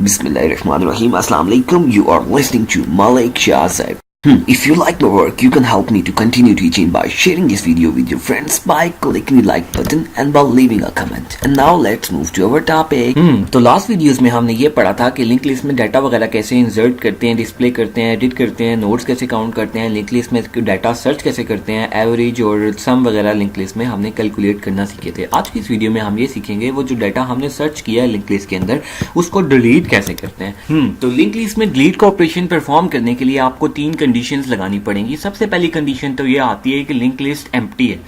Bismillahirrahmanirrahim. Assalamu alaikum. You are listening to Malik Shah Saib. If you like my work, you can help me to continue teaching by sharing this video with your friends by clicking the like button and by leaving a comment. And now let's move to our topic. तो last videos में हमने ये पढ़ा था कि link list में data वगैरह कैसे इंसर्ट करते हैं, डिस्प्ले करते हैं, एडिट करते हैं, नोट्स कैसे काउंट करते हैं, लिंक लिस्ट में डाटा सर्च कैसे करते हैं, एवरेज और सम वगैरह लिंक लिस्ट में हमने कैलकुलेट करना सीखे थे। आज की इस वीडियो में हम ये सीखेंगे वो जो डाटा हमने सर्च किया है लिंक लिस्ट के अंदर उसको डिलीट कैसे करते हैं। तो लिंक लिस्ट में डिलीट का ऑपरेशन परफॉर्म करने के लिए आपको 3 कंडीशंस लगानी पड़ेंगी। सबसे पहली कंडीशन तो ये आती है कि लिंक लिस्ट एम्प्टी है।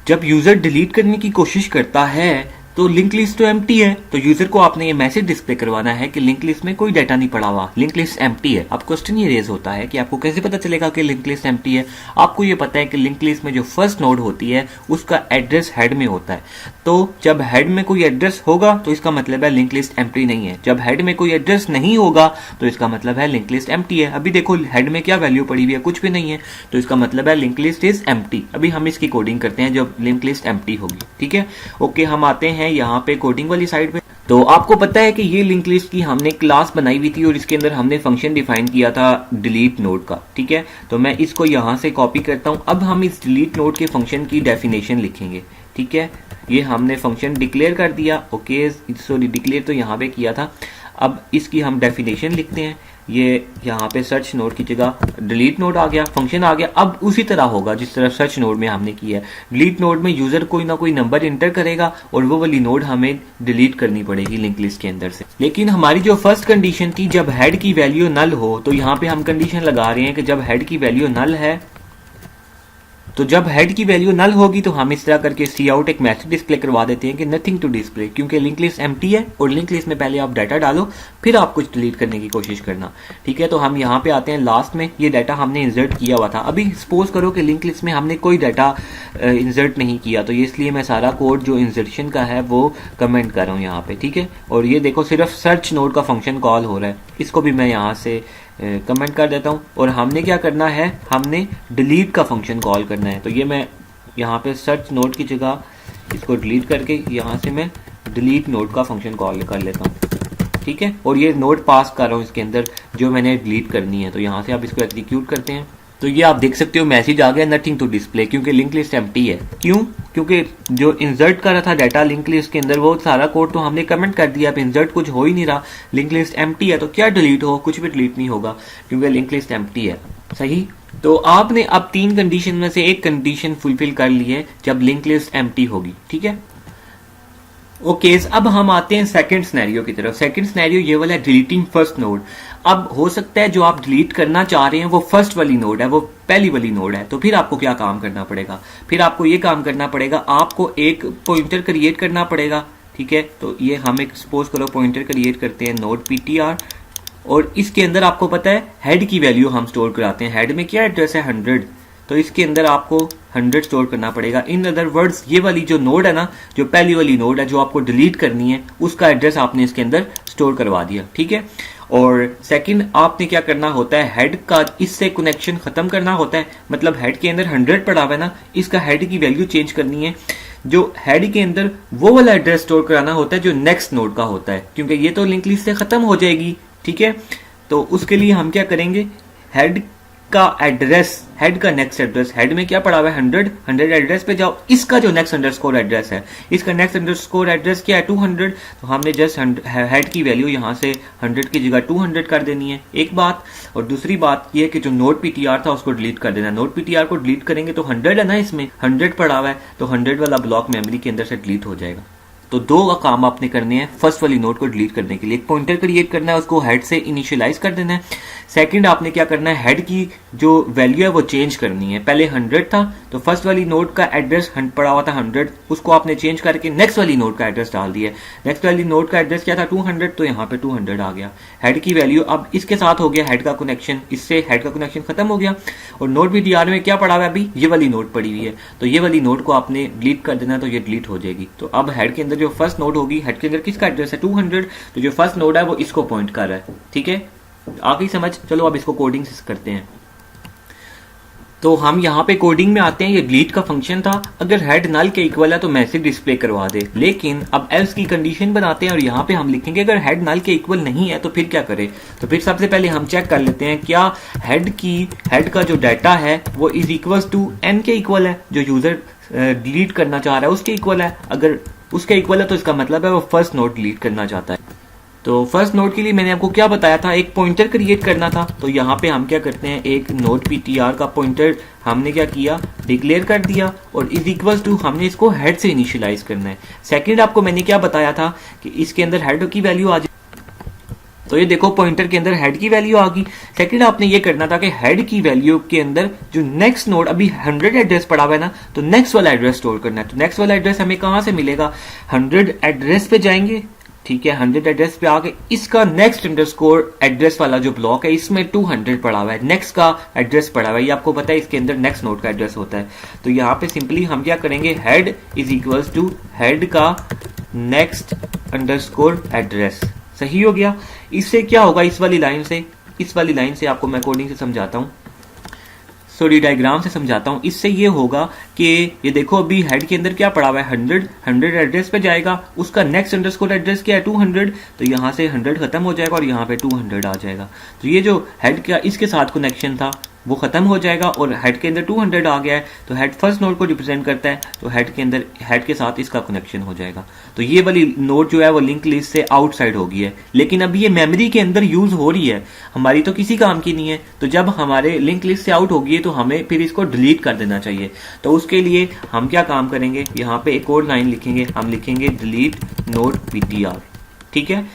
जब यूजर डिलीट करने की कोशिश करता है तो लिंक लिस्ट तो एम्प्टी है, तो यूजर को आपने ये मैसेज डिस्प्ले करवाना है कि लिंक लिस्ट में कोई डाटा नहीं पड़ा हुआ, लिंक लिस्ट एम्प्टी है। अब क्वेश्चन ये रेज होता है कि आपको कैसे पता चलेगा कि लिंक लिस्ट एम्प्टी है। आपको ये पता है कि लिंक लिस्ट में जो फर्स्ट नोड होती है उसका एड्रेस हेड में होता है, तो जब हेड में कोई एड्रेस होगा तो इसका मतलब है लिंक लिस्ट एम्प्टी नहीं है। जब हेड में कोई एड्रेस नहीं होगा तो इसका मतलब है लिंक लिस्ट एम्प्टी है। अभी देखो हेड में क्या वैल्यू पड़ी हुई है, कुछ भी नहीं है, तो इसका मतलब है लिंक लिस्ट इज एम्प्टी। अभी हम इसकी कोडिंग करते हैं जब लिंक लिस्ट एम्प्टी होगी। ठीक है, ओके, हम आते हैं यहाँ पे कोडिंग वाली साइड पे। तो आपको पता है कि ये लिंक लिस्ट की हमने क्लास बनाई हुई थी और इसके अंदर हमने फंक्शन डिफाइन किया था डिलीट नोड का। ठीक है, तो मैं इसको यहां से कॉपी करता हूं। अब हम इस डिलीट नोड के फंक्शन की डेफिनेशन लिखेंगे। ठीक है, ये हमने फंक्शन डिक्लेयर कर दिया। ओके, सॉरी, डिक्लेयर तो यहाँ पे किया था। अब इसकी हम डेफिनेशन लिखते हैं। ये यहाँ पे सर्च नोड की जगह डिलीट नोड आ गया, फंक्शन आ गया। अब उसी तरह होगा जिस तरह सर्च नोड में हमने किया है। डिलीट नोड में यूजर कोई ना कोई नंबर इंटर करेगा और वो वाली नोड हमें डिलीट करनी पड़ेगी लिंक लिस्ट के अंदर से। लेकिन हमारी जो फर्स्ट कंडीशन थी जब हेड की वैल्यू नल हो, तो यहाँ पे हम कंडीशन लगा रहे हैं कि जब हेड की वैल्यू नल है, तो जब हेड की वैल्यू नल होगी तो हम इस तरह करके सी आउट एक मैसेज डिस्प्ले करवा देते हैं कि नथिंग टू डिस्प्ले, क्योंकि लिंक लिस्ट एम्प्टी है और लिंक लिस्ट में पहले आप डाटा डालो फिर आप कुछ डिलीट करने की कोशिश करना। ठीक है, तो हम यहाँ पे आते हैं लास्ट में। ये डाटा हमने इंसर्ट किया हुआ था। अभी सपोज करो कि लिंक लिस्ट में हमने कोई डाटा इंसर्ट नहीं किया, तो ये इसलिए मैं सारा कोड जो इंसर्शन का है वो कमेंट कर रहा हूँ यहाँ पे। ठीक है, और ये देखो सिर्फ सर्च नोड का फंक्शन कॉल हो रहा है, इसको भी मैं यहाँ से कमेंट कर देता हूँ। और हमने क्या करना है, हमने डिलीट का फंक्शन कॉल करना है। तो ये मैं यहाँ पे सर्च नोड की जगह इसको डिलीट करके यहाँ से मैं डिलीट नोड का फंक्शन कॉल कर लेता हूँ। ठीक है, और ये नोड पास कर रहा हूँ इसके अंदर जो मैंने डिलीट करनी है। तो यहाँ से आप इसको एग्जीक्यूट करते हैं तो ये आप देख सकते हो मैसेज आ गया नथिंग टू डिस्प्ले, क्योंकि लिंक लिस्ट एम्प्टी है। क्यों? क्योंकि जो इंसर्ट कर रहा था डाटा लिंक लिस्ट के अंदर वो सारा कोड तो हमने कमेंट कर दिया। अब इंसर्ट कुछ हो ही नहीं रहा, लिंक लिस्ट एम्प्टी है, तो क्या डिलीट हो, कुछ भी डिलीट नहीं होगा क्योंकि लिंक लिस्ट एम्प्टी है। सही, तो आपने अब 3 कंडीशन में से एक कंडीशन फुलफिल कर ली है जब लिंक लिस्ट एम्प्टी होगी। ठीक है, ओके, अब हम आते हैं सेकंड सिनेरियो की तरफ। सेकंड सिनेरियो ये वाला है डिलीटिंग फर्स्ट नोड। अब हो सकता है जो आप डिलीट करना चाह रहे हैं वो फर्स्ट वाली नोड है, वो पहली वाली नोड है। तो फिर आपको क्या काम करना पड़ेगा, फिर आपको ये काम करना पड़ेगा, आपको एक पॉइंटर क्रिएट करना पड़ेगा। ठीक है, तो ये हम एक सपोज करो पॉइंटर क्रिएट करते हैं नोड ptr, और इसके अंदर आपको पता है हेड की वैल्यू हम स्टोर कराते हैं। हेड में क्या एड्रेस है 100, तो इसके अंदर आपको 100 स्टोर करना पड़ेगा। इन अदर वर्ड्स ये वाली जो नोड है ना, जो पहली वाली नोड है जो आपको डिलीट करनी है, उसका एड्रेस आपने इसके अंदर स्टोर करवा दिया। ठीक है, और सेकंड आपने क्या करना होता है, हेड का इससे कनेक्शन खत्म करना होता है। मतलब हेड के अंदर 100 पड़ा हुआ है ना, इसका हेड की वैल्यू चेंज करनी है। जो हेड के अंदर वो वाला एड्रेस स्टोर कराना होता है जो नेक्स्ट नोड का होता है, क्योंकि ये तो लिंक लिस्ट से खत्म हो जाएगी। ठीक है, तो उसके लिए हम क्या करेंगे, हेड का एड्रेस, हेड का नेक्स्ट एड्रेस, हेड में क्या पड़ा हुआ है 100 एड्रेस पे जाओ, इसका जो नेक्स्ट अंडरस्कोर एड्रेस है, इसका नेक्स्ट अंडरस्कोर एड्रेस क्या है 200, तो हमने जस्ट हेड की वैल्यू यहाँ से 100 की जगह 200 कर देनी है, एक बात। और दूसरी बात ये कि जो नोड ptr था उसको डिलीट कर देना। नोड ptr को डिलीट करेंगे तो 100 है ना, इसमें 100 पड़ा हुआ है, तो 100 वाला ब्लॉक मेमोरी के अंदर से डिलीट हो जाएगा। तो 2 काम आपने करने हैं फर्स्ट वाली नोड को डिलीट करने के लिए। एक पॉइंटर क्रिएट करना है, उसको हेड से इनिशियलाइज कर देना है। सेकंड आपने क्या करना है, हेड की जो वैल्यू है वो चेंज करनी है। पहले 100 था तो फर्स्ट वाली नोड का एड्रेस पड़ा हुआ था 100, उसको आपने चेंज करके नेक्स्ट वाली नोड का एड्रेस डाल दिया। नेक्स्ट वाली नोड का एड्रेस क्या था 200, तो यहाँ पे 200 आ गया। हेड की वैल्यू अब इसके साथ हो गया हेड का कनेक्शन, इससे हेड का कनेक्शन खत्म हो गया। और नोड ptr में क्या पड़ा हुआ है, अभी ये वाली नोड पड़ी हुई है, तो ये वाली नोड को आपने डिलीट कर देना, तो ये डिलीट हो जाएगी। तो अब हेड के अंदर जो फर्स्ट नोड होगी, हेड के अंदर किसका एड्रेस है 200, तो जो फर्स्ट नोड है वो इसको पॉइंट कर रहा है। ठीक है, आ गई समझ? चलो अब इसको कोडिंग से करते हैं। तो हम यहाँ पे कोडिंग में आते हैं, ये डिलीट का फंक्शन था, अगर हेड नल के इक्वल है तो मैसेज डिस्प्ले करवा दे। लेकिन अब एल्स की कंडीशन बनाते हैं और यहाँ पे हम लिखेंगे अगर हेड नल के इक्वल नहीं है तो फिर क्या करें। तो फिर सबसे पहले हम चेक कर लेते हैं क्या हेड का जो डाटा है वो इज इक्वल टू एन के इक्वल है, जो यूजर डिलीट करना चाह रहा है उसके इक्वल है। अगर उसके इक्वल है तो इसका मतलब है वो फर्स्ट नोड डिलीट करना चाहता है। तो फर्स्ट नोड के लिए मैंने आपको क्या बताया था, एक पॉइंटर क्रिएट करना था। तो यहाँ पे हम क्या करते हैं, एक नोड ptr का पॉइंटर हमने क्या किया, डिक्लेयर कर दिया और इज इक्वल टू हमने इसको हेड से इनिशियलाइज करना है। सेकंड आपको मैंने क्या बताया था कि इसके अंदर हेड की वैल्यू आ जाए, तो ये देखो पॉइंटर के अंदर हेड की वैल्यू आ गई। सेकंड आपने ये करना था कि हेड की वैल्यू के अंदर जो नेक्स्ट नोड अभी 100 एड्रेस पड़ा हुआ है ना, तो नेक्स्ट वाला एड्रेस स्टोर करना है। तो नेक्स्ट वाला एड्रेस हमें कहां से मिलेगा, 100 एड्रेस पे जाएंगे, ठीक है। 100 एड्रेस पे आके इसका नेक्स्ट अंडरस्कोर एड्रेस वाला जो ब्लॉक है इसमें 200 पड़ा हुआ है, नेक्स्ट का एड्रेस पड़ा हुआ है, ये आपको पता है इसके अंदर नेक्स्ट नोड का एड्रेस होता है। तो यहाँ पे सिंपली हम क्या करेंगे, head is equals to head का नेक्स्ट अंडरस्कोर एड्रेस। सही हो गया। इससे क्या होगा, इस वाली लाइन से आपको मैं कोडिंग से समझाता हूँ, सॉरी डायग्राम से समझाता हूँ। इससे ये होगा कि ये देखो अभी हेड के अंदर क्या पड़ा हुआ है, 100 एड्रेस पे जाएगा, उसका नेक्स्ट अंडरस्कोर एड्रेस क्या है 200, तो यहाँ से 100 खत्म हो जाएगा और यहाँ पे 200 आ जाएगा। तो ये जो हेड का इसके साथ कनेक्शन था वो खत्म हो जाएगा और हेड के अंदर 200 आ गया है, तो हेड फर्स्ट नोड को रिप्रेजेंट करता है, तो हेड के साथ इसका कनेक्शन हो जाएगा। तो ये वाली नोड जो है वो लिंक लिस्ट से आउटसाइड हो गई है, लेकिन अभी ये मेमोरी के अंदर यूज हो रही है, हमारी तो किसी काम की नहीं है। तो जब हमारे लिंक लिस्ट से आउट होगी तो हमें फिर इसको डिलीट कर देना चाहिए। तो उसके लिए हम क्या काम करेंगे, यहाँ पे एक और लाइन लिखेंगे, हम लिखेंगे डिलीट नोड ptr, ठीक है।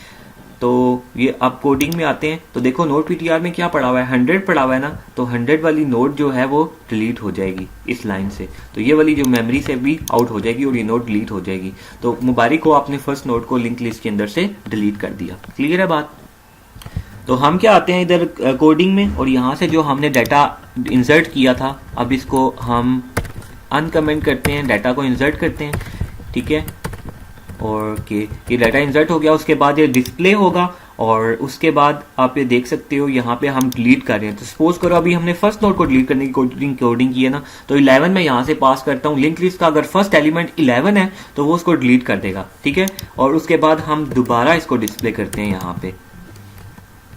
तो ये अब कोडिंग में आते हैं, तो देखो नोड ptr में क्या पड़ा हुआ है, 100 पड़ा हुआ है ना, तो 100 वाली नोड जो है वो डिलीट हो जाएगी इस लाइन से। तो ये वाली जो मेमोरी से भी आउट हो जाएगी और ये नोड डिलीट हो जाएगी। तो मुबारक हो, आपने फर्स्ट नोड को लिंक लिस्ट के अंदर से डिलीट कर दिया। क्लियर है बात। तो हम क्या आते हैं इधर कोडिंग में और यहाँ से जो हमने डाटा इंसर्ट किया था, अब इसको हम अनकमेंट करते हैं, डाटा को इंसर्ट करते हैं, ठीक है। और कि ये डाटा इंसर्ट हो गया, उसके बाद ये डिस्प्ले होगा और उसके बाद आप ये देख सकते हो यहाँ पे हम डिलीट कर रहे हैं। तो सपोज करो अभी हमने फर्स्ट नोड को डिलीट करने की कोडिंग की है ना, तो 11 मैं यहाँ से पास करता हूँ, लिंक लिस्ट का अगर फर्स्ट एलिमेंट 11 है तो वो उसको डिलीट कर देगा, ठीक है। और उसके बाद हम दोबारा इसको डिस्प्ले करते हैं यहाँ पे,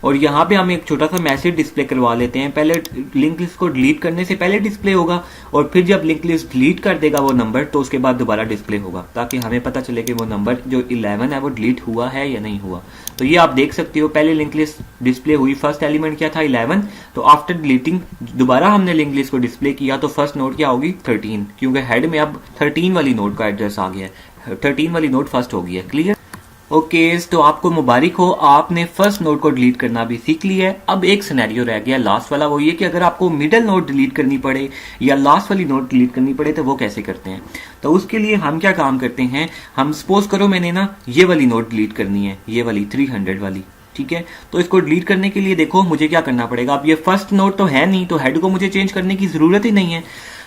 और यहाँ पे हम एक छोटा सा मैसेज डिस्प्ले करवा लेते हैं। पहले लिंक लिस्ट को डिलीट करने से पहले डिस्प्ले होगा और फिर जब लिंक लिस्ट डिलीट कर देगा वो नंबर, तो उसके बाद दोबारा डिस्प्ले होगा, ताकि हमें पता चले कि वो नंबर जो 11 है वो डिलीट हुआ है या नहीं हुआ। तो ये आप देख सकते हो, पहले लिंक लिस्ट डिस्प्ले हुई, फर्स्ट एलिमेंट क्या था 11, तो आफ्टर डिलीटिंग दोबारा हमने लिंक लिस्ट को डिस्प्ले किया तो फर्स्ट नोड क्या होगी 13, क्योंकि हेड में अब 13 वाली नोड का एड्रेस आ गया है, 13 वाली नोड फर्स्ट हो गई है। क्लियर। ओके, तो आपको मुबारक हो, आपने फर्स्ट नोड को डिलीट करना भी सीख लिया है। अब एक सिनेरियो रह गया लास्ट वाला, वो ये कि अगर आपको मिडिल नोड डिलीट करनी पड़े या लास्ट वाली नोड डिलीट करनी पड़े तो वो कैसे करते हैं। तो उसके लिए हम क्या काम करते हैं, हम सपोज करो मैंने ना ये वाली नोड डिलीट करनी है, ये वाली 300 वाली, ठीक है। तो इसको डिलीट करने के लिए देखो मुझे क्या करना पड़ेगा। अब ये फर्स्ट नोड तो है नहीं, तो हेड को मुझे चेंज करने की जरूरत ही नहीं है।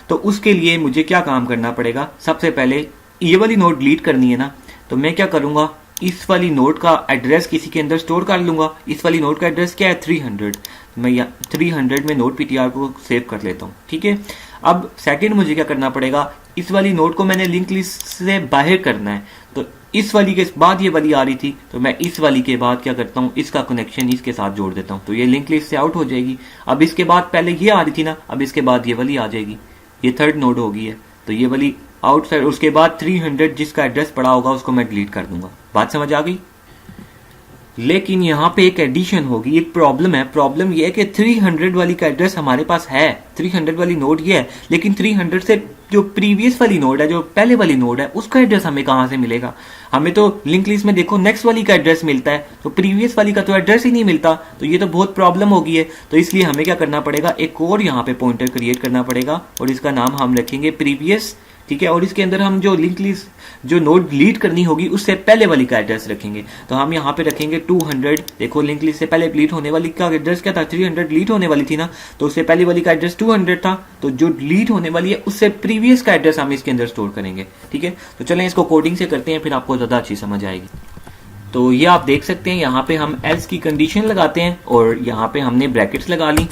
तो उसके लिए मुझे क्या काम करना पड़ेगा, सबसे पहले ये वाली नोड डिलीट करनी है ना, तो मैं क्या करूंगा, इस वाली नोड का एड्रेस किसी के अंदर स्टोर कर लूंगा। इस वाली नोड का एड्रेस क्या है 300, मैं 300 में नोड ptr को सेव कर लेता हूँ, ठीक है। अब सेकंड मुझे क्या करना पड़ेगा, इस वाली नोड को मैंने लिंक लिस्ट से बाहर करना है। तो इस वाली के बाद ये वाली आ रही थी, तो मैं इस वाली के बाद क्या करता हूँ, इसका कनेक्शन इसके साथ जोड़ देता हूँ, तो ये लिंक लिस्ट से आउट हो जाएगी। अब इसके बाद पहले ये आ रही थी ना, अब इसके बाद ये वाली आ जाएगी, ये थर्ड नोड हो गई है, तो ये वाली आउटसाइड। उसके बाद 300 जिसका एड्रेस पड़ा होगा उसको मैं डिलीट कर दूंगा। बात समझ आ गई। लेकिन यहाँ पे एक एडिशन होगी, एक प्रॉब्लम है। प्रॉब्लम ये है कि 300 वाली का एड्रेस हमारे पास है, 300 वाली नोड ये है, लेकिन 300 से जो प्रीवियस वाली नोड है, जो पहले वाली नोड है, उसका एड्रेस हमें कहाँ से मिलेगा। हमें तो लिंक लिस्ट में देखो नेक्स्ट वाली का एड्रेस मिलता है, तो प्रीवियस वाली का तो एड्रेस ही नहीं मिलता। तो ये तो बहुत प्रॉब्लम होगी है। तो इसलिए हमें क्या करना पड़ेगा, एक और यहाँ पे पॉइंटर क्रिएट करना पड़ेगा और इसका नाम हम रखेंगे प्रीवियस, ठीक है। और इसके अंदर हम जो लिंक लिस्ट जो नोड डिलीट करनी होगी उससे पहले वाली का एड्रेस रखेंगे। तो हम यहाँ पे रखेंगे 200। देखो लिंक लिस्ट से पहले डिलीट होने वाली का एड्रेस क्या था, 300 डिलीट होने वाली थी ना, तो उससे पहले वाली का एड्रेस 200 था। तो जो डिलीट होने वाली है उससे प्रीवियस का एड्रेस हम इसके अंदर स्टोर करेंगे, ठीक है। तो चलें इसको कोडिंग से करते हैं, फिर आपको ज्यादा अच्छी समझ आएगी। तो ये आप देख सकते हैं, यहाँ पे हम एल्स की कंडीशन लगाते हैं और यहाँ पे हमने ब्रैकेट्स लगा ली।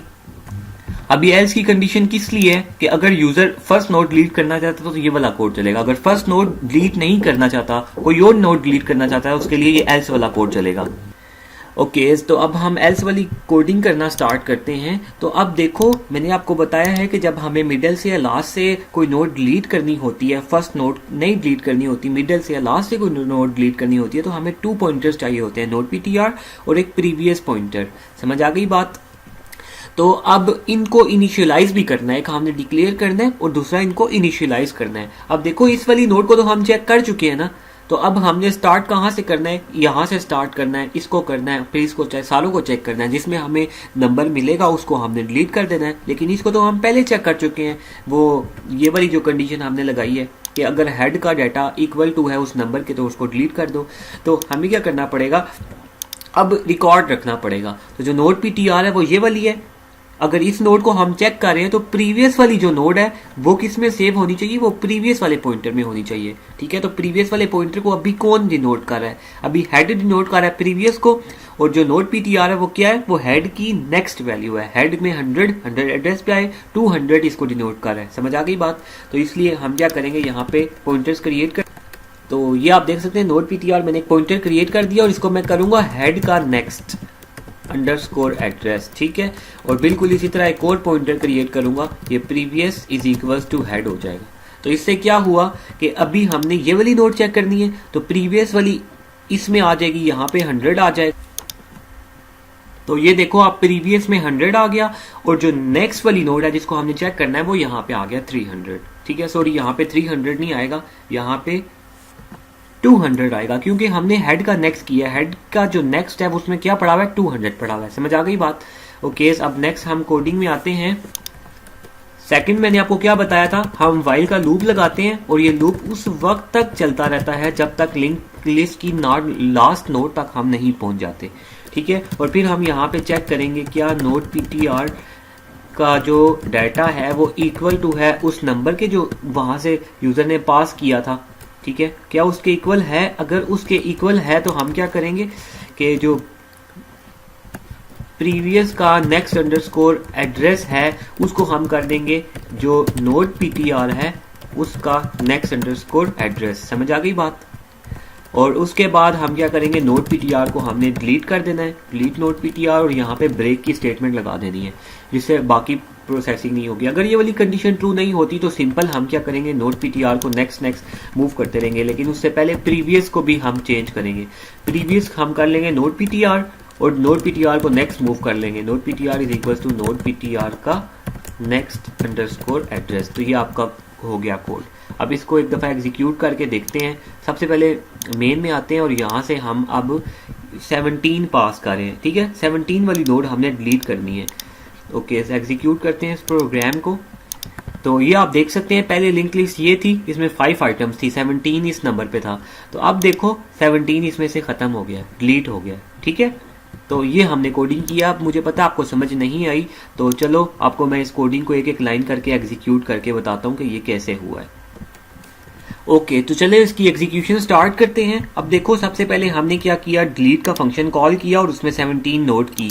अभी एल्स की कंडीशन किस लिए है कि अगर यूजर फर्स्ट नोड डिलीट करना चाहता है तो ये वाला कोड चलेगा, अगर फर्स्ट नोड डिलीट नहीं करना चाहता, कोई और नोड डिलीट करना चाहता है, उसके लिए ये एल्स वाला कोड चलेगा। ओके तो अब हम एल्स वाली कोडिंग करना स्टार्ट करते हैं। तो अब देखो मैंने आपको बताया है कि जब हमें मिडल से या लास्ट से कोई नोड डिलीट करनी होती है, फर्स्ट नोड नहीं डिलीट करनी होती, मिडल से या लास्ट से कोई नोड डिलीट करनी होती है, तो हमें 2 पॉइंटर्स चाहिए होते हैं, नोड पीटीआर और एक प्रीवियस पॉइंटर। समझ आ गई बात? तो अब इनको इनिशियलाइज भी करना है, एक हमने डिक्लेयर करना है और दूसरा इनको इनिशियलाइज करना है। अब देखो इस वाली नोड को तो हम चेक कर चुके हैं ना, तो अब हमने स्टार्ट कहाँ से करना है, यहाँ से स्टार्ट करना है, इसको करना है, फिर इसको सारों को चेक करना है, जिसमें हमें नंबर मिलेगा उसको हमने डिलीट कर देना है। लेकिन इसको तो हम पहले चेक कर चुके हैं, वो ये वाली जो कंडीशन हमने लगाई है कि अगर हेड का डाटा इक्वल टू है उस नंबर के तो उसको डिलीट कर दो। तो हमें क्या करना पड़ेगा, अब रिकॉर्ड रखना पड़ेगा। तो जो नोड पीटीआर है वो ये वाली है। अगर इस नोड को हम चेक कर रहे हैं तो प्रीवियस वाली जो नोड है वो किस में सेव होनी चाहिए, वो प्रीवियस वाले पॉइंटर में होनी चाहिए। ठीक है, तो प्रीवियस वाले पॉइंटर को अभी कौन डिनोट कर रहा है, अभी हेड डिनोट कर रहा है प्रीवियस को, और जो नोड पीटीआर है वो क्या है, वो हेड की नेक्स्ट वैल्यू है। हेड में 100 एड्रेस पे आए, 200 इसको डिनोट कर रहा है। समझ आ गई बात? तो इसलिए हम क्या करेंगे, यहाँ पे पॉइंटर्स क्रिएट कर, तो ये आप देख सकते हैं नोड पीटीआर मैंने एक पॉइंटर क्रिएट कर दिया और इसको मैं करूंगा हेड का नेक्स्ट अंडरस्कोर एड्रेस। ठीक है, और बिल्कुल इसी तरह एक और पॉइंटर क्रिएट करूंगा, ये previous is equals to head हो जाएगा। तो इससे क्या हुआ कि अभी हमने ये वाली नोड चेक करनी है तो प्रीवियस वाली इसमें आ जाएगी, यहाँ पे 100 आ जाएगा। तो ये देखो आप प्रीवियस में 100 आ गया और जो नेक्स्ट वाली नोड है जिसको हमने चेक करना है वो यहाँ पे आ गया 300। ठीक है, सॉरी यहाँ पे 300 नहीं आएगा, यहाँ पे 200 आएगा, क्योंकि हमने हेड का नेक्स्ट किया। हेड का जो नेक्स्ट है उसमें क्या पड़ा हुआ है, 200 पड़ा हुआ है। समझ आ गई बात? ओके, अब नेक्स्ट हम कोडिंग में आते हैं। सेकंड मैंने आपको क्या बताया था, हम व्हाइल का लूप लगाते हैं और ये लूप उस वक्त तक चलता रहता है जब तक लिंक लिस्ट की लास्ट नोड तक हम नहीं पहुंच जाते। ठीक है, और फिर हम यहाँ पे चेक करेंगे क्या नोड पीटीआर का जो डाटा है वो इक्वल टू है उस नंबर के जो वहां से यूजर ने पास किया था। ठीक है, क्या उसके इक्वल है? अगर उसके इक्वल है तो हम क्या करेंगे कि जो प्रीवियस का नेक्स्ट अंडरस्कोर एड्रेस है उसको हम कर देंगे जो नोड पीटीआर है उसका नेक्स्ट अंडरस्कोर एड्रेस। समझ आ गई बात? और उसके बाद हम क्या करेंगे, नोड पीटीआर को हमने डिलीट कर देना है, डिलीट नोड पीटीआर, और यहाँ पे ब्रेक की स्टेटमेंट लगा देनी है जिससे बाकी प्रोसेसिंग नहीं होगी। अगर ये वाली कंडीशन ट्रू नहीं होती तो सिंपल हम क्या करेंगे, नोड पीटीआर को नेक्स्ट मूव करते रहेंगे, लेकिन उससे पहले प्रीवियस को भी हम चेंज करेंगे। प्रीवियस हम कर लेंगे नोड पीटीआर और नोड पीटीआर को नेक्स्ट मूव कर लेंगे। Node PTR is equal to node PTR का नेक्स्ट अंडरस्कोर एड्रेस। तो ये आपका हो गया कोड। अब इसको एक दफ़ा एग्जीक्यूट करके देखते हैं। सबसे पहले मेन में आते हैं और यहाँ से हम अब 17 पास कर रहे हैं। ठीक है, 17 वाली नोड हमने डिलीट करनी है। ओके, एग्जीक्यूट करते हैं इस प्रोग्राम को। तो ये आप देख सकते हैं पहले लिंक लिस्ट ये थी, इसमें 5 आइटम्स थी, 17 इस नंबर पे था। तो अब देखो 17 इसमें से खत्म हो गया, डिलीट हो गया। ठीक है, तो ये हमने कोडिंग किया। अब मुझे पता आपको समझ नहीं आई, तो चलो आपको मैं इस कोडिंग को एक एक लाइन करके एग्जीक्यूट करके बताता हूँ कि ये कैसे हुआ है। ओके, तो चले इसकी एग्जीक्यूशन स्टार्ट करते हैं। अब देखो सबसे पहले हमने क्या किया, डिलीट का फंक्शन कॉल किया और उसमें 17 नोट की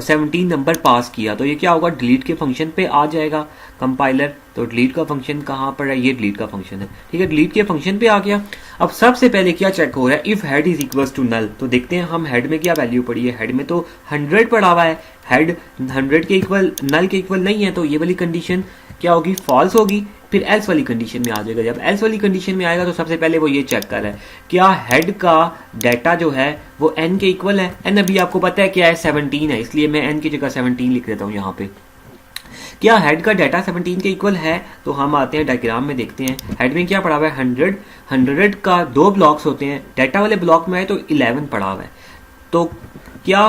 17 नंबर पास किया। तो ये क्या होगा, डिलीट के फंक्शन पे आ जाएगा कंपाइलर। तो डिलीट का फंक्शन कहाँ पर है, ये डिलीट का फंक्शन है। ठीक है, डिलीट के फंक्शन पे आ गया। अब सबसे पहले क्या चेक हो रहा है, if head is equals to null. तो देखते हैं हम हेड में क्या वैल्यू पड़ी है। हेड में तो 100 पड़ा हुआ है, हेड 100 के इक्वल, नल के इक्वल नहीं है, तो ये वाली कंडीशन क्या होगी, फॉल्स होगी। फिर एल्स वाली कंडीशन में आ जाएगा। जब एल्स वाली कंडीशन में आएगा तो सबसे पहले वो ये चेक कर रहा है क्या हेड का डाटा जो है वो एन के इक्वल है। एन अभी आपको पता है क्या है, 17 है, इसलिए मैं एन की जगह 17 लिख देता हूँ यहाँ पे। क्या हेड का डाटा 17 के इक्वल है? तो हम आते हैं डायग्राम में, देखते हैं हेड में क्या पड़ा हुआ है, 100 का 2 ब्लॉक्स होते हैं। डाटा वाले ब्लॉक में है तो 11 पड़ा हुआ है। तो क्या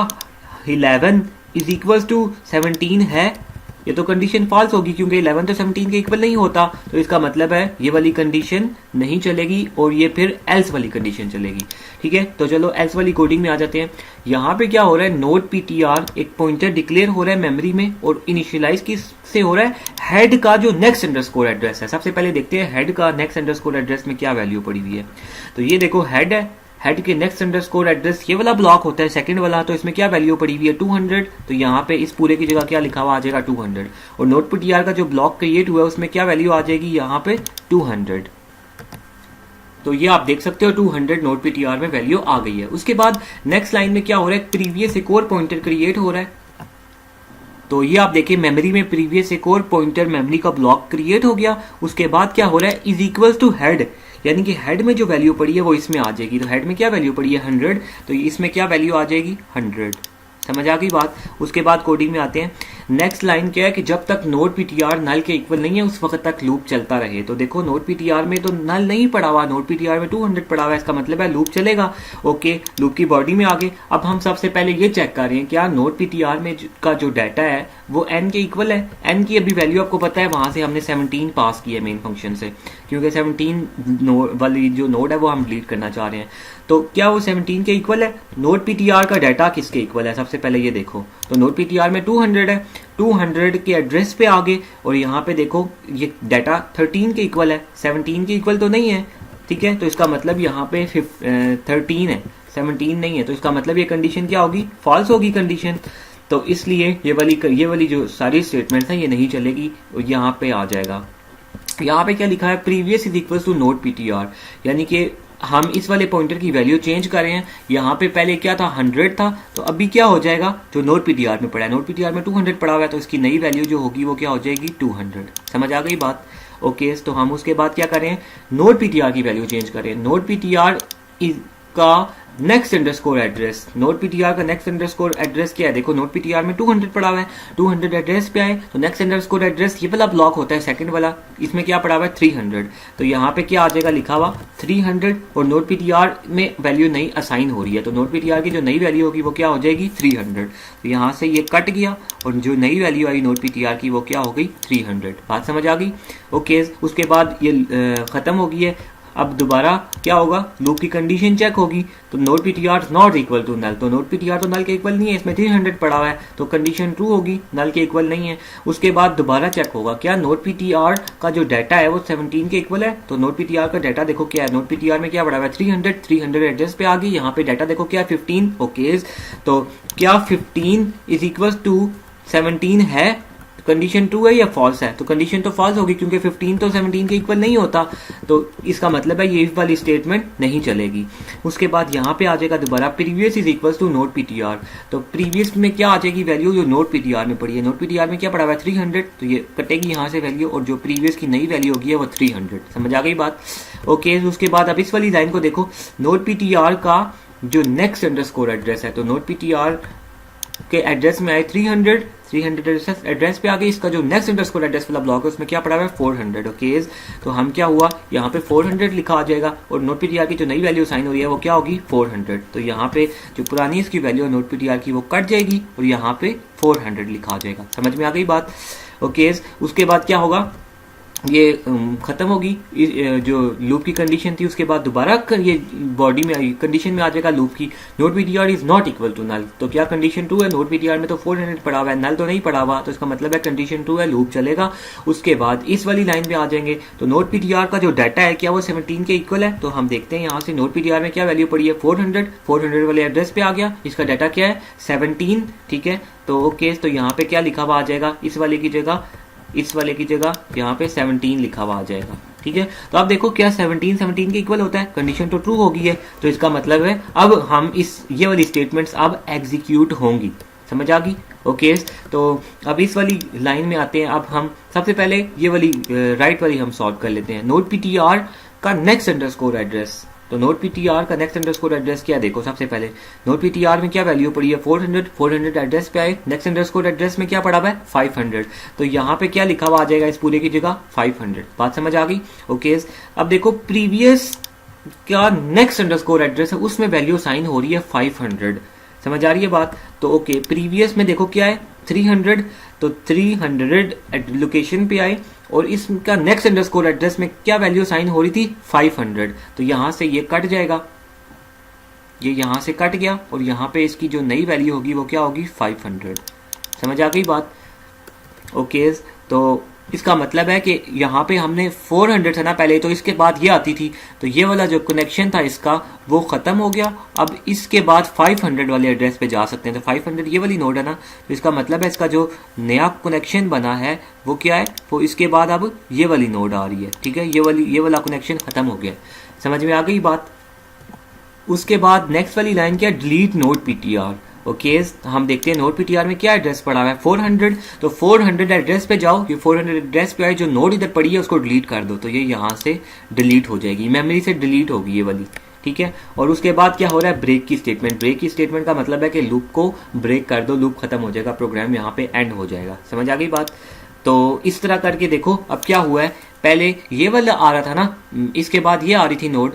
11 इज इक्वल टू 17 है? ये तो कंडीशन फॉल्स होगी क्योंकि 11 तो 17 के इक्वल नहीं होता। तो इसका मतलब है ये वाली कंडीशन नहीं चलेगी और ये फिर एल्स वाली कंडीशन चलेगी। ठीक है, तो चलो एल्स वाली कोडिंग में आ जाते हैं। यहाँ पे क्या हो रहा है, नोड पीटीआर एक पॉइंटर डिक्लेयर हो रहा है मेमोरी में और इनिशियलाइज किससे हो रहा है, हेड का जो नेक्स्ट अंडरस्कोर एड्रेस है। सबसे पहले देखते हैं हेड का नेक्स्ट अंडरस्कोर एड्रेस में क्या वैल्यू पड़ी हुई है। तो ये देखो हेड है, हेड के नेक्स्ट अंडरस्कोर एड्रेस ये वाला ब्लॉक होता है सेकंड वाला, तो इसमें क्या वैल्यू पड़ी हुई है 200, तो यहाँ पे इस पूरे की जगह क्या लिखा हुआ आ जाएगा 200। और नोटपीटीआर का जो ब्लॉक क्रिएट हुआ है उसमें क्या वैल्यू आ जाएगी यहाँ पे 200। तो ये आप देख सकते हो 200 नोटपीटीआर में वैल्यू आ गई है। उसके बाद नेक्स्ट लाइन में क्या हो रहा है, प्रीवियस एक और पॉइंटर क्रिएट हो रहा है। तो ये आप देखिए मेमोरी में प्रीवियस एक और पॉइंटर मेमोरी का ब्लॉक क्रिएट हो गया। उसके बाद क्या हो रहा है, इज इक्वल टू हेड, यानी कि हेड में जो वैल्यू पड़ी है वो इसमें आ जाएगी। तो हेड में क्या वैल्यू पड़ी है 100, तो इसमें क्या वैल्यू आ जाएगी 100। समझ आ गई बात। उसके बाद कोडिंग में आते हैं। नेक्स्ट लाइन क्या है कि जब तक नोट पीटीआर नल के इक्वल नहीं है उस वक्त तक लूप चलता रहे। तो देखो नोट पीटीआर में तो नल नहीं पड़ा हुआ, नोट पीटीआर में 200 पड़ा हुआ है, इसका मतलब है लूप चलेगा। ओके, लूप की बॉडी में आगे अब हम सबसे पहले ये चेक कर रहे हैं क्या नोट पीटीआर में का जो डाटा है वो n के इक्वल है। n की अभी वैल्यू आपको पता है, वहां से हमने 17 पास की है मेन फंक्शन से, क्योंकि 17 वाली जो नोड है वो हम डिलीट करना चाह रहे हैं। तो क्या वो 17 के इक्वल है? नोट पीटीआर का डाटा किसके इक्वल है सबसे पहले ये देखो। तो नोट पीटीआर में 200 है, 200 के एड्रेस पे आगे और यहाँ पे देखो ये डाटा 13 के इक्वल है, 17 के इक्वल तो नहीं है। ठीक है, तो इसका मतलब यहाँ पे 13 है, 17 नहीं है। तो इसका मतलब ये कंडीशन क्या होगी, फॉल्स होगी कंडीशन। तो इसलिए ये वाली जो सारी स्टेटमेंट्स हैं ये नहीं चलेगी, यहाँ पे आ जाएगा। यहाँ पे क्या लिखा है, previous is equal to node PTR, यानी कि हम इस वाले पॉइंटर की वैल्यू चेंज कर रहे हैं। यहाँ पे पहले क्या था 100 था, तो अभी क्या हो जाएगा जो नोट पीटीआर में पड़ा है, नोट पीटीआर में 200 पड़ा हुआ है, तो इसकी नई वैल्यू जो होगी वो क्या हो जाएगी 200। समझ आ गई बात। ओके, तो हम उसके बाद क्या करें, नोट पीटीआर की वैल्यू चेंज करें। नोट पीटीआर का next underscore address, note PTR का नेक्स्ट अंडरस्कोर एड्रेस क्या है, देखो नोट पीटीआर में 200 पड़ा हुआ है, 200 एड्रेस पे आए तो नेक्स्ट अंडरस्कोर एड्रेस ये वाला ब्लॉक होता है सेकंड वाला, इसमें क्या पड़ा हुआ है 300। तो यहाँ पे क्या आ जाएगा लिखा हुआ 300 और नोट पीटीआर में वैल्यू नई असाइन हो रही है, तो नोट पीटीआर की जो नई वैल्यू होगी वो क्या हो जाएगी 300। तो यहाँ से ये कट गया और जो नई वैल्यू आई नोट पीटीआर की वो क्या हो गई 300। बात समझ आ गई। ओके, उसके बाद ये खत्म हो गई है। अब दोबारा क्या होगा, लूप की कंडीशन चेक होगी, तो node PTR not equal to null, तो नोट पीटीआर तो नल के इक्वल नहीं है, इसमें 300 पड़ा हुआ है, तो कंडीशन ट्रू होगी, नल के इक्वल नहीं है। उसके बाद दोबारा चेक होगा क्या नोट पीटीआर का जो डाटा है वो 17 के इक्वल है। तो नोट पीटीआर का डाटा देखो क्या है, नोट पीटीआर में क्या पड़ा हुआ है 300 एड्रेस पे आ गई, यहाँ पे डाटा देखो क्या है 15। ओके, तो क्या 15 इज इक्वल टू 17 है, कंडीशन ट्रू है या फॉल्स है? तो कंडीशन तो फॉल्स होगी क्योंकि 15 तो 17 के इक्वल नहीं होता, तो इसका मतलब है ये इफ वाली स्टेटमेंट नहीं चलेगी। उसके बाद यहाँ पे आ जाएगा दोबारा previous is equal to node PTR, तो प्रीवियस में क्या आ जाएगी वैल्यू जो नोट पीटीआर में पड़ी है, नोट पीटीआर में क्या पड़ा हुआ है 300, तो ये कटेगी यहाँ से वैल्यू और जो प्रीवियस की नई वैल्यू होगी वो 300। समझ आ गई बात। ओके, उसके बाद अब इस वाली लाइन को देखो, नोट पीटीआर का जो नेक्स्ट अंडरस्कोर एड्रेस है, तो नोट पीटीआर के एड्रेस में आए 300 एड्रेस पे आ गई, इसका जो नेक्स्ट अंडरस्कोर एड्रेस वाला ब्लॉक है उसमें क्या पड़ा हुआ है 400। ओके, तो हम क्या हुआ यहाँ पे 400 लिखा आ जाएगा और नोट पीटीआर की जो नई वैल्यू साइन हो रही है वो क्या होगी 400। तो यहाँ पे जो पुरानी इसकी वैल्यू है नोट पीटीआर की वो कट जाएगी और यहाँ पे 400 लिखा आ जाएगा। समझ में आ गई बात। ओके, उसके बाद क्या होगा, ये खत्म होगी जो लूप की कंडीशन थी। उसके बाद दोबारा ये बॉडी में आई कंडीशन में आ जाएगा लूप की, node PTR is not equal to null, तो क्या कंडीशन ट्रू है, नोट पीटीआर में तो 400 पड़ा हुआ है, नल तो नहीं पड़ा हुआ, तो इसका मतलब है कंडीशन ट्रू है, लूप चलेगा। उसके बाद इस वाली लाइन पे आ जाएंगे, तो नोट पीटीआर का जो डाटा है क्या वो 17 के इक्वल है, तो हम देखते हैं यहाँ से नोट पीटीआर में क्या वैल्यू पड़ी है 400 वाले एड्रेस पे आ गया, इसका डाटा क्या है 17। ठीक है, तो ओके, तो यहाँ पे क्या लिखा हुआ आ जाएगा, इस वाले की जगह यहाँ पे 17 लिखा हुआ आ जाएगा। ठीक है, तो आप देखो क्या 17 के इक्वल होता है, कंडीशन तो ट्रू हो गई है, तो इसका मतलब है अब हम ये वाली स्टेटमेंट्स अब एग्जीक्यूट होंगी। समझ आ गई। ओके, तो अब इस वाली लाइन में आते हैं। अब हम सबसे पहले ये वाली राइट वाली हम सॉल्व कर लेते हैं। नोट पीटीआर का नेक्स्ट अंडरस्कोर एड्रेस, तो नोट पीटीआर का नेक्स्ट अंडरस्कोर एड्रेस क्या, देखो सबसे पहले नोट पीटीआर में क्या वैल्यू पड़ी है 400 एड्रेस पे आए, नेक्स्ट अंडरस्कोर एड्रेस में क्या पड़ा हुआ है 500, तो यहाँ पे क्या लिखा हुआ आ जाएगा इस पूरे की जगह 500। बात समझ आ गई। ओके, अब देखो प्रीवियस का नेक्स्ट अंडरस्कोर एड्रेस है उसमें वैल्यू साइन हो रही है 500। समझ आ रही है बात। तो ओके, प्रीवियस में देखो क्या है 300, तो 300 लोकेशन पे आए और इसका नेक्स्ट अंडरस्कोर एड्रेस में क्या वैल्यू साइन हो रही थी 500, तो यहां से ये कट जाएगा, ये यहां से कट गया और यहां पे इसकी जो नई वैल्यू होगी वो क्या होगी 500। समझ आ गई बात। ओके, तो इसका मतलब है कि यहाँ पे हमने 400 था ना पहले, तो इसके बाद ये आती थी, तो ये वाला जो कनेक्शन था इसका वो ख़त्म हो गया। अब इसके बाद 500 वाले एड्रेस पे जा सकते हैं। तो 500 ये वाली नोड है ना, तो इसका मतलब है इसका जो नया कनेक्शन बना है वो क्या है, वो इसके बाद अब ये वाली नोड आ रही है। ठीक है, ये वाला कनेक्शन ख़त्म हो गया। समझ में आ गई बात। उसके बाद नेक्स्ट वाली लाइन क्या, डिलीट नोड पीटीआर। ओके, हम देखते हैं नोड पीटीआर में क्या एड्रेस पड़ा हुआ है, 400। तो 400 एड्रेस पे जाओ, ये 400 एड्रेस पे आए, जो नोड इधर पड़ी है उसको डिलीट कर दो, तो ये यहाँ से डिलीट हो जाएगी, मेमोरी से डिलीट होगी ये वाली। ठीक है, और उसके बाद क्या हो रहा है, ब्रेक की स्टेटमेंट। ब्रेक की स्टेटमेंट का मतलब है कि लूप को ब्रेक कर दो, लूप खत्म हो जाएगा, प्रोग्राम यहाँ पे एंड हो जाएगा। समझ आ गई बात। तो इस तरह करके देखो अब क्या हुआ है, पहले ये वाला आ रहा था ना, इसके बाद ये आ रही थी नोड,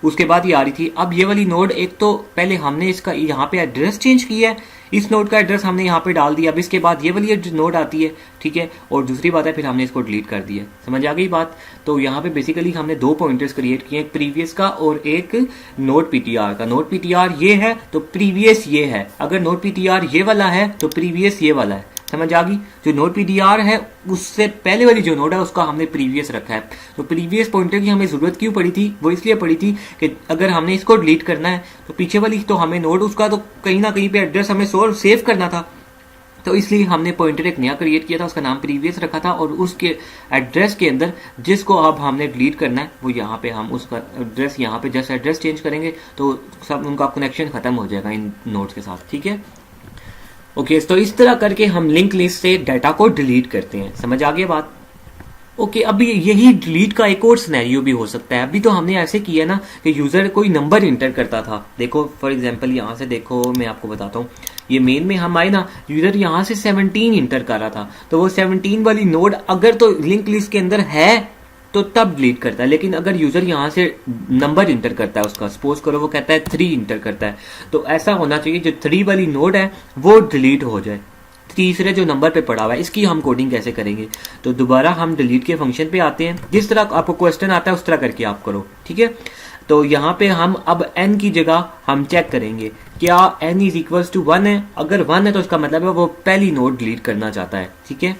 उसके बाद ये आ रही थी। अब ये वाली नोड, एक तो पहले हमने इसका यहाँ पे एड्रेस चेंज किया है, इस नोड का एड्रेस हमने यहाँ पे डाल दिया। अब इसके बाद ये वाली नोड आती है। ठीक है, और दूसरी बात है फिर हमने इसको डिलीट कर दिया। समझ आ गई बात। तो यहाँ पे बेसिकली हमने दो पॉइंटर्स क्रिएट किए, एक प्रीवियस का और एक नोड पीटीआर का। नोड पीटीआर ये है तो प्रीवियस ये है, अगर नोड पीटीआर ये वाला है तो प्रीवियस ये वाला है। समझ आ गई। जो नोड पीटीआर है उससे पहले वाली जो नोड है उसका हमने प्रीवियस रखा है। तो प्रीवियस पॉइंटर की हमें जरूरत क्यों पड़ी थी, वो इसलिए पड़ी थी कि अगर हमने इसको डिलीट करना है तो पीछे वाली तो हमें नोड उसका तो कहीं ना कहीं पे एड्रेस हमें सेव करना था, तो इसलिए हमने पॉइंटर एक नया क्रिएट किया था, उसका नाम प्रीवियस रखा था, और उसके एड्रेस के अंदर जिसको अब हमने डिलीट करना है वो यहाँ पे हम उसका एड्रेस, यहाँ पे जैसे एड्रेस चेंज करेंगे तो सब उनका कनेक्शन खत्म हो जाएगा इन नोड्स के साथ। ठीक है, ओके, तो इस तरह करके हम लिंक लिस्ट से डाटा को डिलीट करते हैं। समझ आ गई बात। ओके, अभी यही डिलीट का एक और सिनेरियो भी हो सकता है। अभी तो हमने ऐसे किया ना कि यूजर कोई नंबर इंटर करता था। देखो फॉर एग्जांपल यहाँ से देखो, मैं आपको बताता हूँ, ये मेन में हम आए ना, यूजर यहाँ से 17 इंटर कर रहा था, तो वो 17 वाली नोड अगर तो लिंक लिस्ट के अंदर है तो तब डिलीट करता है। लेकिन अगर यूजर यहाँ से नंबर इंटर करता है उसका, सपोज करो वो कहता है 3 इंटर करता है, तो ऐसा होना चाहिए जो 3 वाली नोड है वो डिलीट हो जाए, तीसरे जो नंबर पे पड़ा हुआ है। इसकी हम कोडिंग कैसे करेंगे, तो दोबारा हम डिलीट के फंक्शन पे आते हैं। जिस तरह आपको क्वेश्चन आता है उस तरह करके आप करो। ठीक है, तो यहाँ पे हम अब n की जगह हम चेक करेंगे क्या n इज इक्वल्स टू 1 है। अगर 1 है तो इसका मतलब है वो पहली नोड डिलीट करना चाहता है। ठीक है,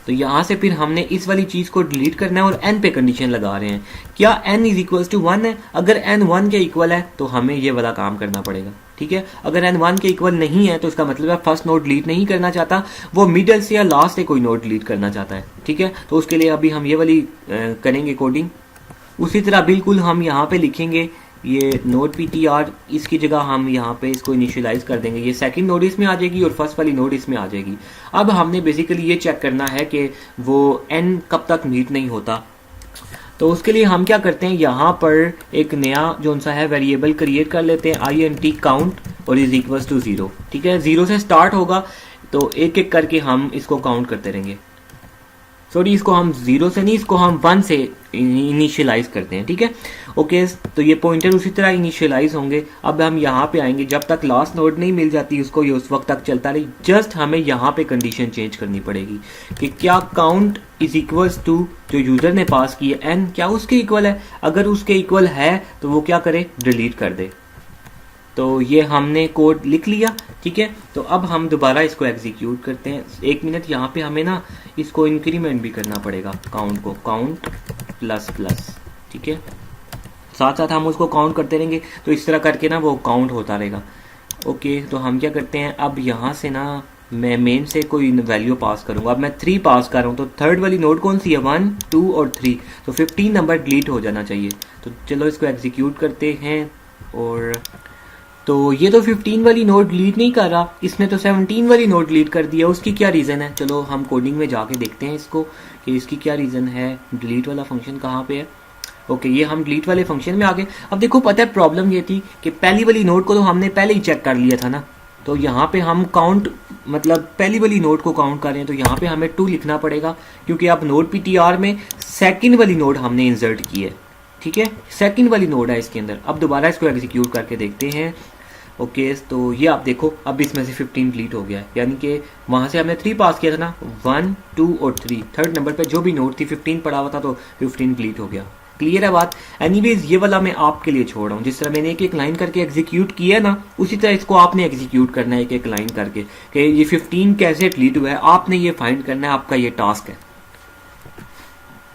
तो यहाँ से फिर हमने इस वाली चीज को डिलीट करना है और n पे कंडीशन लगा रहे हैं, क्या n इज इक्वल्स टू 1 है। अगर n 1 के इक्वल है तो हमें ये वाला काम करना पड़ेगा। ठीक है, अगर n 1 के इक्वल नहीं है तो इसका मतलब है फर्स्ट नोड डिलीट नहीं करना चाहता, वो मिडल से या लास्ट से कोई नोड डिलीट करना चाहता है। ठीक है, तो उसके लिए अभी हम ये वाली करेंगे कोडिंग। उसी तरह बिल्कुल हम यहाँ पे लिखेंगे ये नोड पीटीआर, इसकी जगह हम यहाँ पे इसको इनिशियलाइज कर देंगे, ये सेकंड नोड इसमें आ जाएगी और फर्स्ट वाली नोड इसमें आ जाएगी। अब हमने बेसिकली ये चेक करना है कि वो n कब तक मीट नहीं होता। तो उसके लिए हम क्या करते हैं, यहाँ पर एक नया जो सा है वेरिएबल क्रिएट कर लेते हैं, int काउंट और इज इक्वल्स टू 0। ठीक है, 0 से स्टार्ट होगा तो एक एक करके हम इसको काउंट करते रहेंगे। सॉरी, इसको हम 0 से नहीं, इसको हम 1 से इनिशियलाइज करते हैं। ठीक है, ओके, तो ये पॉइंटर उसी तरह इनिशियलाइज होंगे। अब हम यहाँ पे आएंगे, जब तक लास्ट नोड नहीं मिल जाती उसको ये उस वक्त तक चलता रही। जस्ट हमें यहाँ पे कंडीशन चेंज करनी पड़ेगी कि क्या काउंट इज इक्वल्स टू जो यूजर ने पास की है n, क्या उसके इक्वल है। अगर उसके इक्वल है तो वो क्या करे, डिलीट कर दे। तो ये हमने कोड लिख लिया। ठीक है, तो अब हम दोबारा इसको एग्जीक्यूट करते हैं। एक मिनट, यहाँ पे हमें ना इसको इंक्रीमेंट भी करना पड़ेगा, काउंट को, काउंट प्लस प्लस। ठीक है, साथ साथ हम उसको काउंट करते रहेंगे, तो इस तरह करके ना वो काउंट होता रहेगा। ओके, तो हम क्या करते हैं, अब यहाँ से ना मैं मेन से कोई वैल्यू पास करूंगा। अब मैं 3 पास कर रहा हूँ, तो थर्ड वाली नोड कौन सी है, 1, 2 और 3, तो 15 नंबर डिलीट हो जाना चाहिए। तो चलो इसको एग्जीक्यूट करते हैं। और तो ये तो 15 वाली नोड डिलीट नहीं कर रहा, इसने तो 17 वाली नोड डिलीट कर दिया। उसकी क्या रीज़न है, चलो हम कोडिंग में जाके देखते हैं इसको कि इसकी क्या रीज़न है। डिलीट वाला फंक्शन कहाँ पे है। ओके, ये हम डिलीट वाले फंक्शन में आ गए। अब देखो पता है प्रॉब्लम ये थी कि पहली वाली नोड को तो हमने पहले ही चेक कर लिया था ना, तो यहाँ पे हम काउंट मतलब पहली वाली नोड को काउंट कर रहे हैं, तो यहाँ पे हमें 2 लिखना पड़ेगा, क्योंकि अब नोड पीटीआर में सेकंड वाली नोड हमने इंसर्ट की है। ठीक है, सेकंड वाली नोड है इसके अंदर। अब दोबारा इसको एग्जीक्यूट करके देखते हैं। ओके, तो ये आप देखो अब इसमें से 15 डिलीट हो गया है, यानी कि वहाँ से हमने 3 पास किया था ना, 1, 2 और 3, थर्ड नंबर पे जो भी नोड थी 15 पड़ा हुआ था, तो 15 डिलीट हो गया। क्लियर है बात। एनीवेज ये वाला मैं आपके लिए छोड़ रहा हूँ, जिस तरह मैंने एक एक लाइन करके एग्जीक्यूट किया ना, उसी तरह इसको आपने एग्जीक्यूट करना है एक एक लाइन करके कि ये 15 कैसे डिलीट हुआ है, आपने ये फाइंड करना है, आपका ये टास्क है।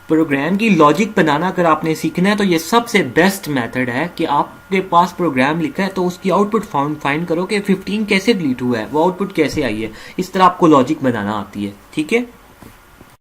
प्रोग्राम की लॉजिक बनाना अगर आपने सीखना है तो ये सबसे बेस्ट मेथड है कि आपके पास प्रोग्राम लिखा है तो उसकी आउटपुट फाइंड करो कि 15 कैसे डिलीट हुआ है, वो आउटपुट कैसे आई है। इस तरह आपको लॉजिक बनाना आती है, ठीक है।